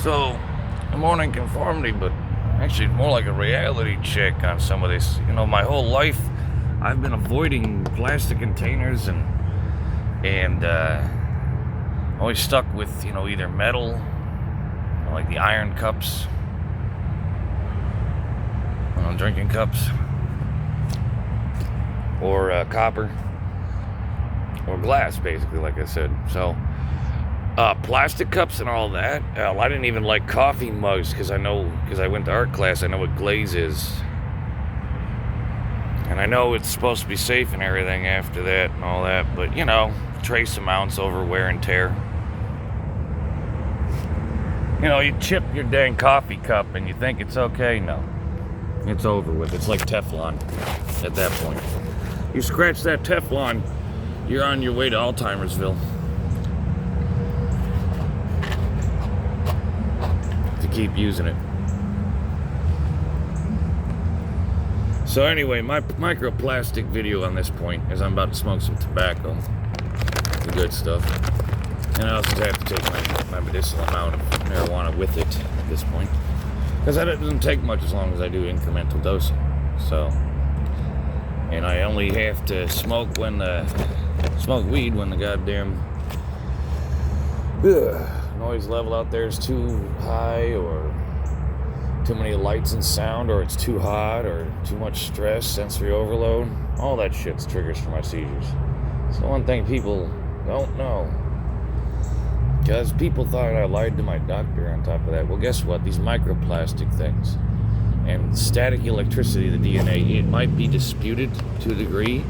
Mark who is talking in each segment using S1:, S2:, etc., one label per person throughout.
S1: So, I'm on conformity, but actually more like a reality check on some of this. You know, my whole life, I've been avoiding plastic containers and always stuck with, you know, either metal, like the iron cups, drinking cups, or copper, or glass, basically, like I said. So, plastic cups and all that. I didn't even like coffee mugs because I went to art class, I know what glaze is. And I know it's supposed to be safe and everything after that and all that, but, you know, trace amounts over wear and tear. You know, you chip your dang coffee cup and you think it's okay. No. It's over with. It's like Teflon at that point. You scratch that Teflon, you're on your way to Alzheimer'sville. To keep using it. So anyway, my microplastic video on this point is I'm about to smoke some tobacco. The good stuff. And I also have to take my medicinal amount of marijuana with it at this point. Because that doesn't take much as long as I do incremental dosing. So, and I only have to smoke weed when the goddamn noise level out there is too high, or too many lights and sound, or it's too hot, or too much stress, sensory overload. All that shit's triggers for my seizures. It's the one thing people don't know. Because people thought I lied to my doctor on top of that. Well, guess what? These microplastic things and static electricity, the DNA, it might be disputed to a degree,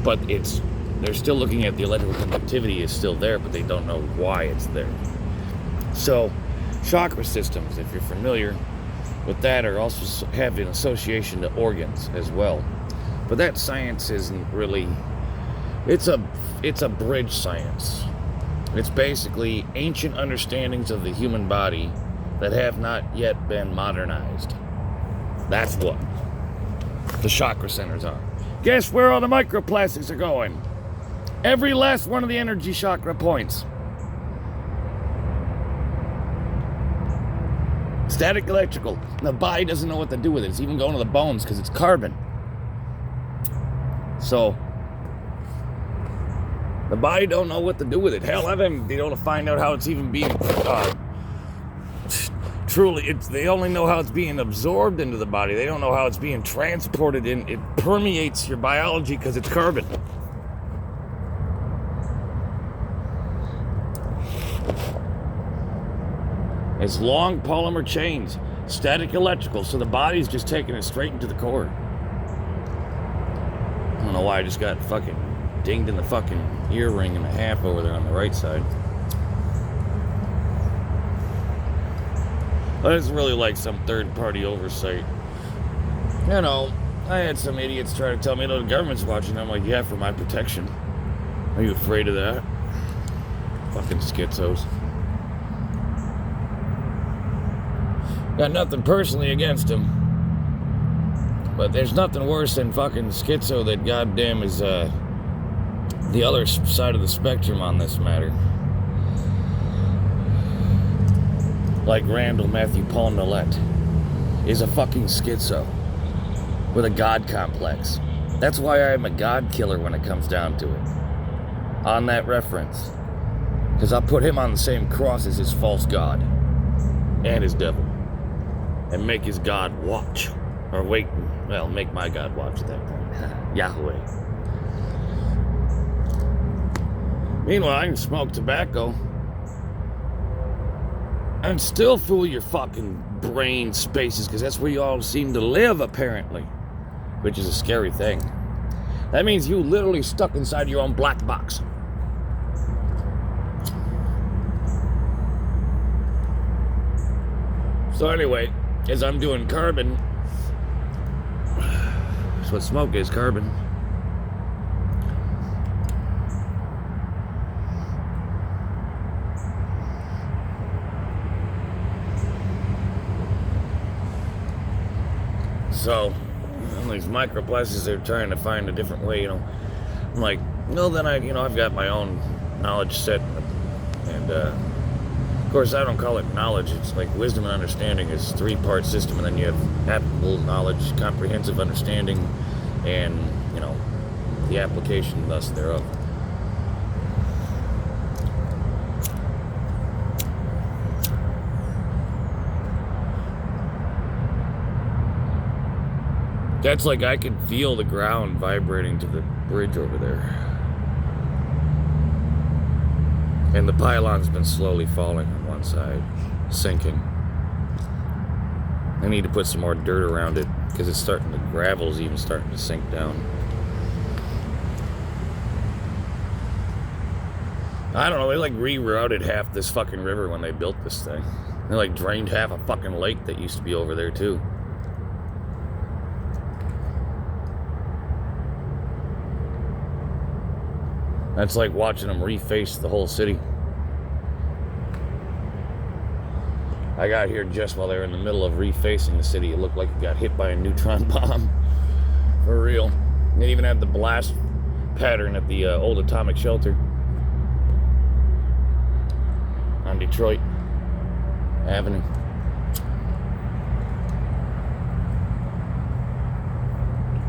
S1: but they're still looking at the electrical conductivity is still there, but they don't know why it's there. So, chakra systems, if you're familiar with that, are also have an association to organs as well. But that science isn't really, it's a bridge science. It's basically ancient understandings of the human body that have not yet been modernized. That's what the chakra centers are. Guess where all the microplastics are going? Every last one of the energy chakra points. Static electrical. The body doesn't know what to do with it. It's even going to the bones because it's carbon. So, the body don't know what to do with it. Hell, they don't find out how it's even being truly. They only know how it's being absorbed into the body. They don't know how it's being transported in. It permeates your biology because it's carbon. It's long polymer chains, static electrical, so the body's just taking it straight into the core. I don't know why I just got fucking dinged in the fucking ear ring and a half over there on the right side. But it's really like some third-party oversight. You know, I had some idiots try to tell me, the government's watching. I'm like, yeah, for my protection. Are you afraid of that? Fucking schizos. Got nothing personally against him. But there's nothing worse than fucking schizo that goddamn is, the other side of the spectrum on this matter. Like Randall Matthew Paul Millett is a fucking schizo with a god complex. That's why I'm a god killer when it comes down to it. On that reference. Because I'll put him on the same cross as his false god and his devil. And make his god watch. Or make my god watch at that point. Yahweh. Meanwhile, I can smoke tobacco and still fool your fucking brain spaces, because that's where you all seem to live, apparently. Which is a scary thing. That means you literally stuck inside your own black box. So anyway, as I'm doing carbon, that's what smoke is, carbon. So, these microplastics, they're trying to find a different way, you know. I'm like, well, then I've got my own knowledge set, and Of course, I don't call it knowledge. It's like wisdom and understanding is 3-part system, and then you have applicable knowledge, comprehensive understanding, and, you know, the application thus thereof. That's like I could feel the ground vibrating to the bridge over there. And the pylon's been slowly falling on one side, sinking. I need to put some more dirt around it because it's starting to, gravel's even starting to sink down. I don't know, they like rerouted half this fucking river when they built this thing. They like drained half a fucking lake that used to be over there too. That's like watching them reface the whole city. I got here just while they were in the middle of refacing the city. It looked like it got hit by a neutron bomb. For real. They even had the blast pattern at the old atomic shelter on Detroit Avenue.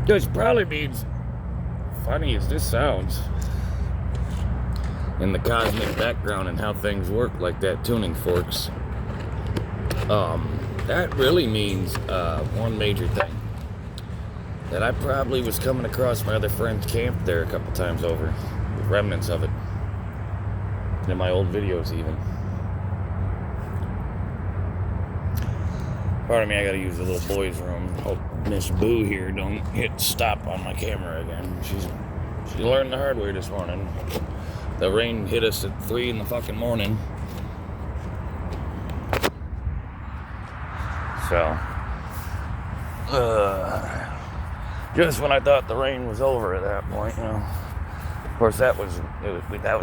S1: Which probably means, funny as this sounds, in the cosmic background and how things work, like that tuning forks, that really means one major thing. That I probably was coming across my other friend's camp there a couple times over, with remnants of it. In my old videos even. Pardon me, I gotta use the little boy's room. Hope Miss Boo here don't hit stop on my camera again. She learned the hard way this morning. The rain hit us at 3 in the fucking morning. So, just when I thought the rain was over at that point, you know. Of course, that was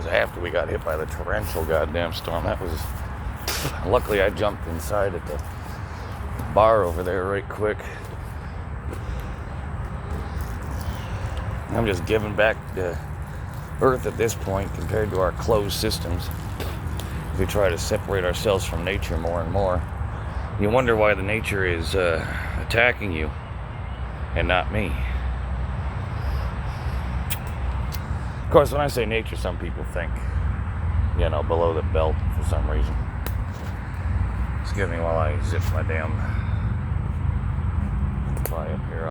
S1: after we got hit by the torrential goddamn storm. That was, luckily I jumped inside at the bar over there right quick. I'm just giving back the Earth at this point compared to our closed systems. We try to separate ourselves from nature more and more. You wonder why the nature is attacking you and not me. Of course, when I say nature, some people think, you know, below the belt for some reason. Excuse me while I zip my damn fly up here.